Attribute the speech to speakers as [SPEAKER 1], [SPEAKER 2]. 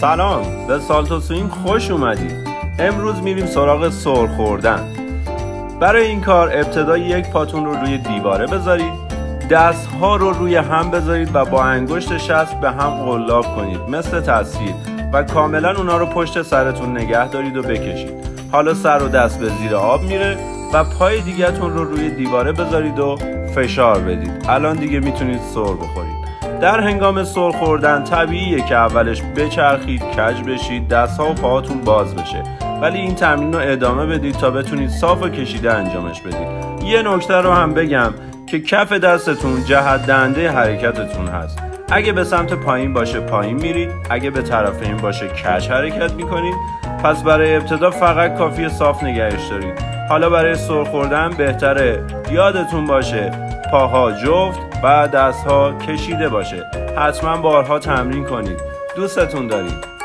[SPEAKER 1] سلام، به سالتو سوینگ خوش اومدید. امروز میریم سراغ سر خوردن. برای این کار ابتدا یک پاتون رو روی دیواره بذارید، دستها رو روی هم بذارید و با انگشت شست به هم قلاب کنید مثل تصویر و کاملا اونا رو پشت سرتون نگه دارید و بکشید. حالا سر و دست به زیر آب میره و پای دیگه‌تون رو روی دیواره بذارید و فشار بدید. الان دیگه میتونید سر بخورید. در هنگام سر خوردن طبیعیه که اولش بچرخید، کج بشید، دست‌ها و پاهاتون باز بشه، ولی این تمرین رو ادامه بدید تا بتونید صاف و کشیده انجامش بدید. یه نکته رو هم بگم که کف دستتون جهت دهنده حرکتتون هست. اگه به سمت پایین باشه پایین میرید، اگه به طرف این باشه کج حرکت میکنید. پس برای ابتدا فقط کافیه صاف نگهش دارید. حالا برای سر خوردن بهتره یادتون باشه پاها جفت و دستها کشیده باشه. حتما بارها تمرین کنید. دوستتون دارید.